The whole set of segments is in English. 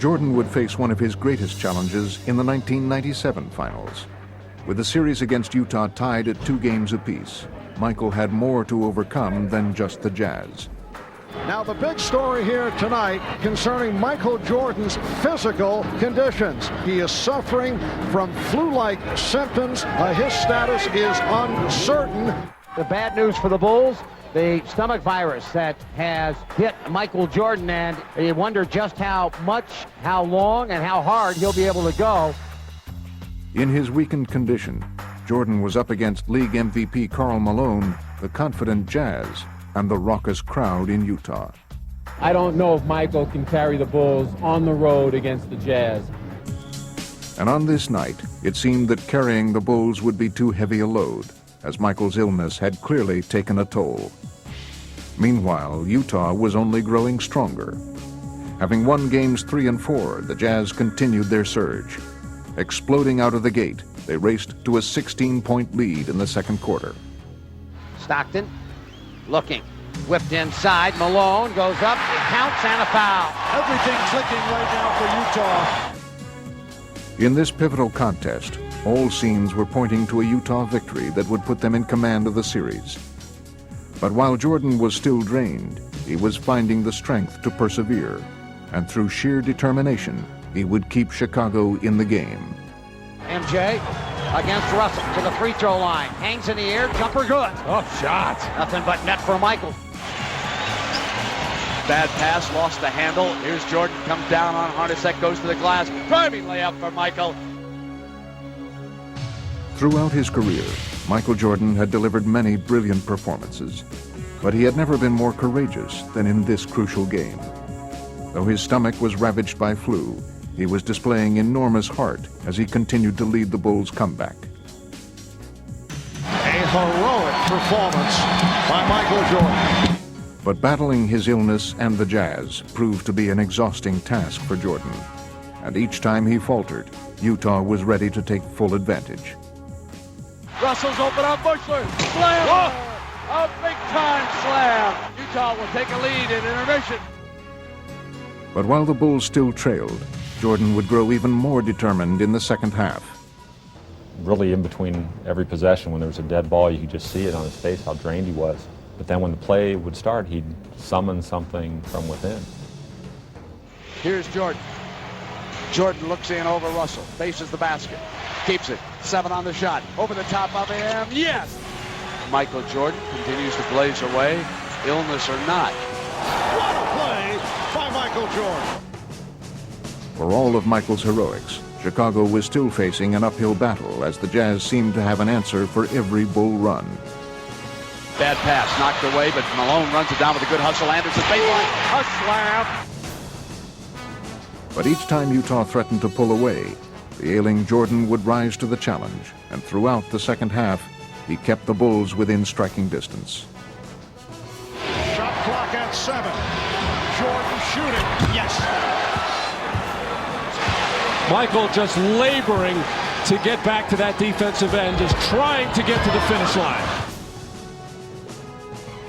Jordan would face one of his greatest challenges in the 1997 finals. With the series against Utah tied at 2 games apiece, Michael had more to overcome than just the Jazz. Now the big story here tonight concerning Michael Jordan's physical conditions. He is suffering from flu-like symptoms. His status is uncertain. The bad news for the Bulls, the stomach virus that has hit Michael Jordan, and you wonder just how much, how long, and how hard he'll be able to go. In his weakened condition, Jordan was up against league MVP Karl Malone, the confident Jazz, and the raucous crowd in Utah. I don't know if Michael can carry the Bulls on the road against the Jazz. And on this night, it seemed that carrying the Bulls would be too heavy a load, as Michael's illness had clearly taken a toll. Meanwhile, Utah was only growing stronger. Having won games 3 and 4, the Jazz continued their surge. Exploding out of the gate, they raced to a 16-point lead in the second quarter. Stockton looking, whipped inside, Malone goes up, it counts, and a foul. Everything clicking right now for Utah. In this pivotal contest, all signs were pointing to a Utah victory that would put them in command of the series. But while Jordan was still drained, he was finding the strength to persevere, and through sheer determination, he would keep Chicago in the game. MJ against Russell to the free throw line. Hangs in the air, jumper good. Oh, shot. Nothing but net for Michael. Bad pass, lost the handle. Here's Jordan, comes down on Hornacek, goes to the glass. Driving layup for Michael. Throughout his career, Michael Jordan had delivered many brilliant performances, but he had never been more courageous than in this crucial game. Though his stomach was ravaged by flu, he was displaying enormous heart as he continued to lead the Bulls' comeback. A heroic performance by Michael Jordan. But battling his illness and the Jazz proved to be an exhausting task for Jordan. And each time he faltered, Utah was ready to take full advantage. Russell's open up, Bushler. Slam! Whoa. A big-time slam. Utah will take a lead in intermission. But while the Bulls still trailed, Jordan would grow even more determined in the second half. Really, in between every possession, when there was a dead ball, you could just see it on his face how drained he was. But then when the play would start, he'd summon something from within. Here's Jordan. Jordan looks in over Russell, faces the basket, keeps it, 7 on the shot, over the top of him, yes! Michael Jordan continues to blaze away, illness or not. What a play by Michael Jordan. For all of Michael's heroics, Chicago was still facing an uphill battle as the Jazz seemed to have an answer for every Bull run. Bad pass, knocked away, but Malone runs it down with a good hustle. Anderson baseline, a slam. But each time Utah threatened to pull away, the ailing Jordan would rise to the challenge, and throughout the second half, he kept the Bulls within striking distance. Shot clock at 7. Jordan shooting, yes. Michael just laboring to get back to that defensive end, just trying to get to the finish line.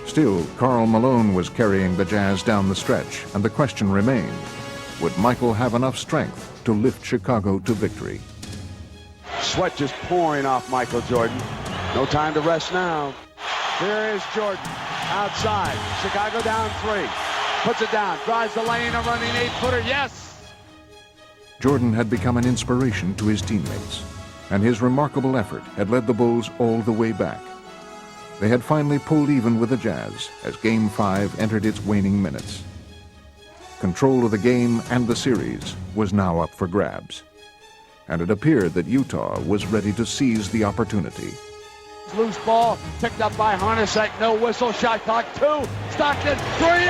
Still, Karl Malone was carrying the Jazz down the stretch, and the question remained, would Michael have enough strength to lift Chicago to victory? Sweat just pouring off Michael Jordan. No time to rest now. Here is Jordan outside. Chicago down 3. Puts it down, drives the lane, a running 8-footer, yes! Jordan had become an inspiration to his teammates, and his remarkable effort had led the Bulls all the way back. They had finally pulled even with the Jazz as Game 5 entered its waning minutes. Control of the game and the series was now up for grabs, and it appeared that Utah was ready to seize the opportunity. Loose ball, picked up by Hornacek, no whistle, shot clock 2, Stockton, 3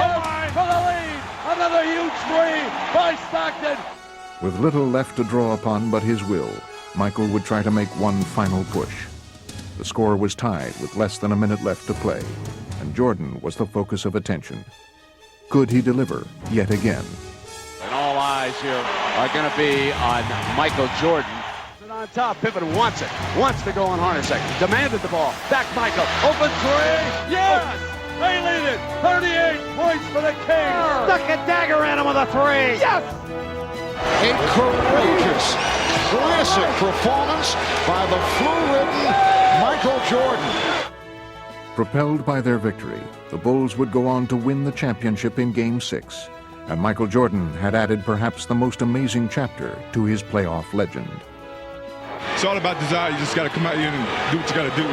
for the lead! Another huge 3 by Stockton! With little left to draw upon but his will, Michael would try to make one final push. The score was tied with less than a minute left to play, and Jordan was the focus of attention. Could he deliver yet again? And all eyes here are going to be on Michael Jordan. On top, Pippen wants to go on Hornacek, demanded the ball, back Michael, open 3, yes! They lead it, 38 points for the Kings! Stuck a dagger at him with a 3, yes! A courageous, classic performance by the flu-ridden Michael Jordan. Propelled by their victory, the Bulls would go on to win the championship in Game 6, and Michael Jordan had added perhaps the most amazing chapter to his playoff legend. It's all about desire. You just got to come out here and do what you got to do.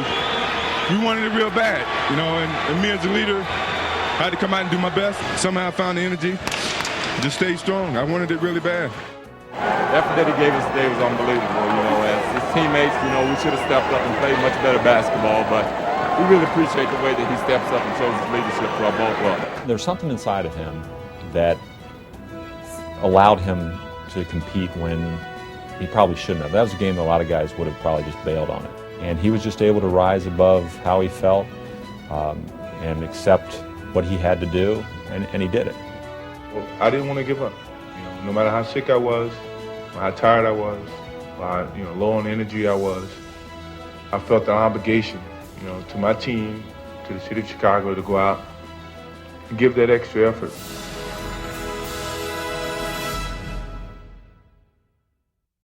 We wanted it real bad, you know, and me as a leader, I had to come out and do my best. Somehow I found the energy, just stay strong. I wanted it really bad. The effort that he gave us today was unbelievable, you know. As his teammates, you know, we should have stepped up and played much better basketball, but we really appreciate the way that he steps up and shows his leadership to our ball club. There's something inside of him that allowed him to compete when he probably shouldn't have. That was a game that a lot of guys would have probably just bailed on it. And he was just able to rise above how he felt and accept what he had to do, and he did it. Well, I didn't want to give up. You know, no matter how sick I was, or how tired I was, or how, low on energy I was, I felt the obligation, to my team, to the city of Chicago, to go out and give that extra effort.